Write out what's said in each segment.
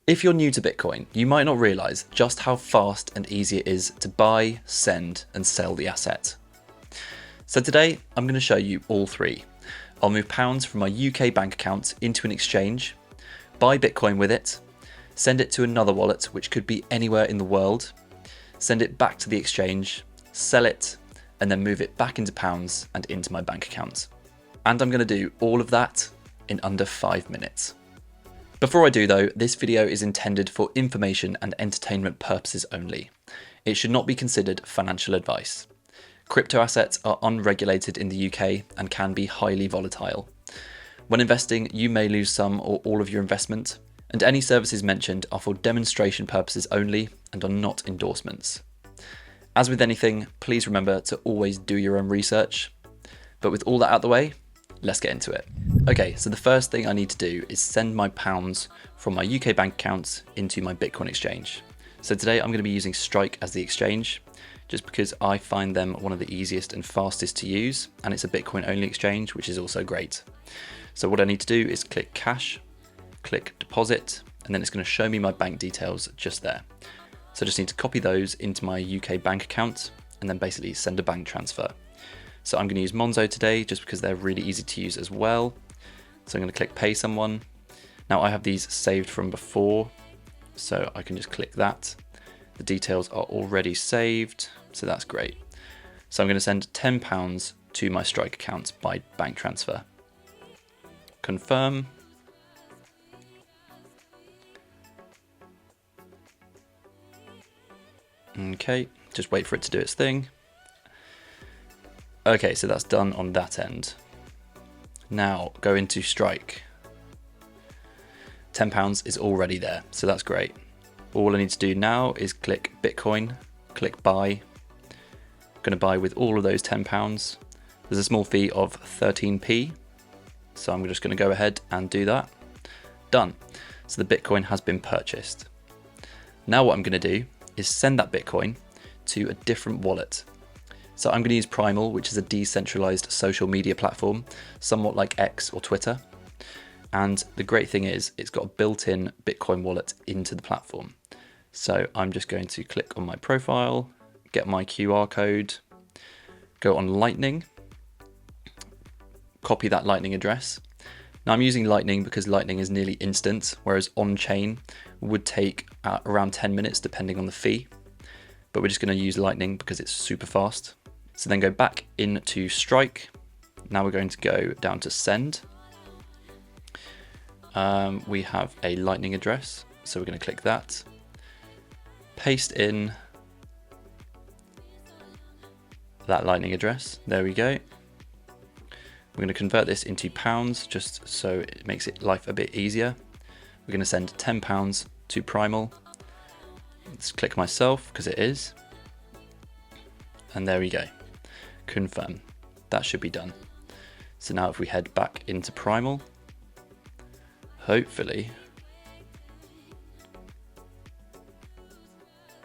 If you're new to Bitcoin, you might not realize just how fast and easy it is to buy, send, and sell the asset. So today, I'm going to show you all three. I'll move pounds from my UK bank account into an exchange, buy Bitcoin with it, send it to another wallet, which could be anywhere in the world, send it back to the exchange, sell it, and then move it back into pounds and into my bank account. And I'm going to do all of that in under 5 minutes. Before I do though, this video is intended for information and entertainment purposes only. It should not be considered financial advice. Crypto assets are unregulated in the UK and can be highly volatile. When investing, you may lose some or all of your investment, and any services mentioned are for demonstration purposes only and are not endorsements. As with anything, please remember to always do your own research. But with all that out of the way, let's get into it. Okay, so the first thing I need to do is send my pounds from my UK bank account into my Bitcoin exchange. So today I'm going to be using Strike as the exchange, just because I find them one of the easiest and fastest to use, and it's a Bitcoin only exchange, which is also great. So what I need to do is click cash, click deposit, and then it's going to show me my bank details just there. So I just need to copy those into my UK bank account and then basically send a bank transfer. So I'm going to use Monzo today just because they're really easy to use as well. So I'm going to click pay someone. Now I have these saved from before, so I can just click that. The details are already saved, so that's great. So I'm going to send £10 to my Strike account by bank transfer. Confirm. Okay, just wait for it to do its thing. Okay, so that's done on that end. Now go into Strike. £10 is already there, so that's great. All I need to do now is click Bitcoin, click buy. I'm going to buy with all of those £10. There's a small fee of 13p, so I'm just going to go ahead and do that. Done. So the Bitcoin has been purchased. Now what I'm going to do is send that Bitcoin to a different wallet. So I'm going to use Primal, which is a decentralized social media platform, somewhat like X or Twitter. And the great thing is it's got a built-in Bitcoin wallet into the platform. So I'm just going to click on my profile, get my QR code, go on Lightning, copy that Lightning address. Now I'm using Lightning because Lightning is nearly instant, whereas on-chain would take around 10 minutes depending on the fee. But we're just going to use Lightning because it's super fast. So then go back into Strike. Now we're going to go down to send. We have a Lightning address, so we're going to click that. Paste in that Lightning address. There we go. We're going to convert this into pounds just so it makes it life a bit easier. We're going to send £10 to Primal. Let's click myself because it is. And there we go. Confirm. That should be done. So now if we head back into Primal, hopefully,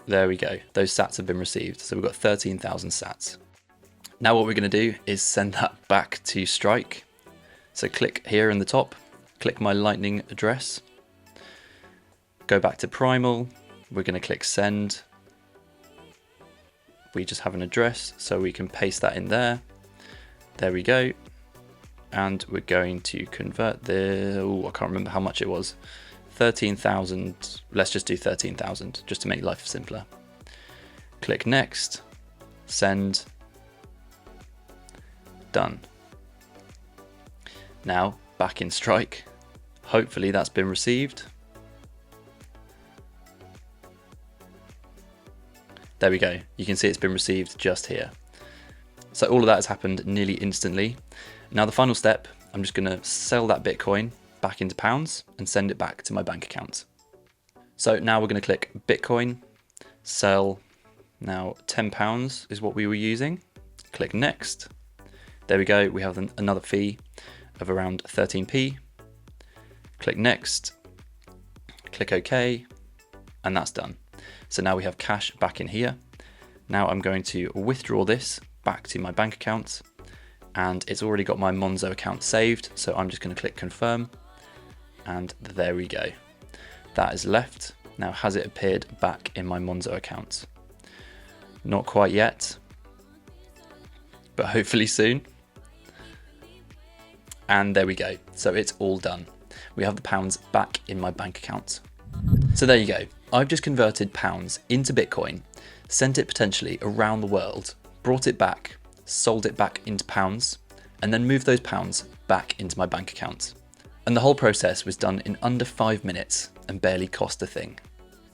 there we go. Those sats have been received. So we've got 13,000 sats. Now what we're going to do is send that back to Strike. So click here in the top, click my Lightning address, go back to Primal. We're going to click send. We just have an address, so we can paste that in there. There we go. And we're going to convert I can't remember how much it was. 13,000. Let's just do 13,000 just to make life simpler. Click next, send, done. Now back in Strike. Hopefully that's been received. There we go. You can see it's been received just here. So all of that has happened nearly instantly. Now the final step, I'm just going to sell that Bitcoin back into pounds and send it back to my bank account. So now we're going to click Bitcoin, sell. Now £10 is what we were using. Click next. There we go. We have another fee of around 13p. Click next, click OK, and that's done. So now we have cash back in here. Now I'm going to withdraw this back to my bank account, and it's already got my Monzo account saved. So I'm just going to click confirm, and there we go. That is left. Now, has it appeared back in my Monzo account? Not quite yet, but hopefully soon. And there we go. So it's all done. We have the pounds back in my bank account. So there you go. I've just converted pounds into Bitcoin, sent it potentially around the world, brought it back, sold it back into pounds, and then moved those pounds back into my bank account. And the whole process was done in under 5 minutes and barely cost a thing.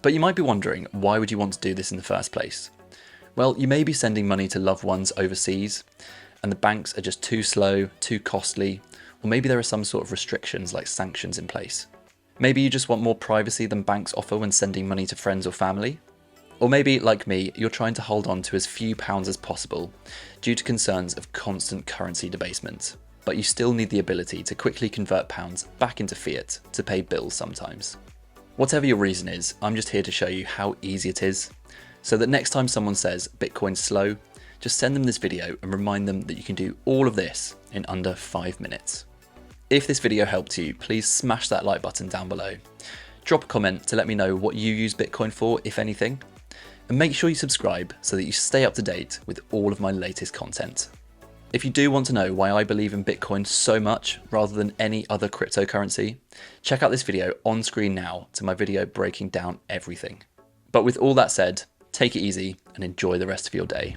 But you might be wondering, why would you want to do this in the first place? Well, you may be sending money to loved ones overseas, and the banks are just too slow, too costly, or maybe there are some sort of restrictions like sanctions in place. Maybe you just want more privacy than banks offer when sending money to friends or family. Or maybe, like me, you're trying to hold on to as few pounds as possible due to concerns of constant currency debasement, but you still need the ability to quickly convert pounds back into fiat to pay bills sometimes. Whatever your reason is, I'm just here to show you how easy it is, so that next time someone says Bitcoin's slow, just send them this video and remind them that you can do all of this in under 5 minutes. If this video helped you, please smash that like button down below. Drop a comment to let me know what you use Bitcoin for, if anything. And make sure you subscribe so that you stay up to date with all of my latest content. If you do want to know why I believe in Bitcoin so much rather than any other cryptocurrency, check out this video on screen now to my video breaking down everything. But with all that said, take it easy and enjoy the rest of your day.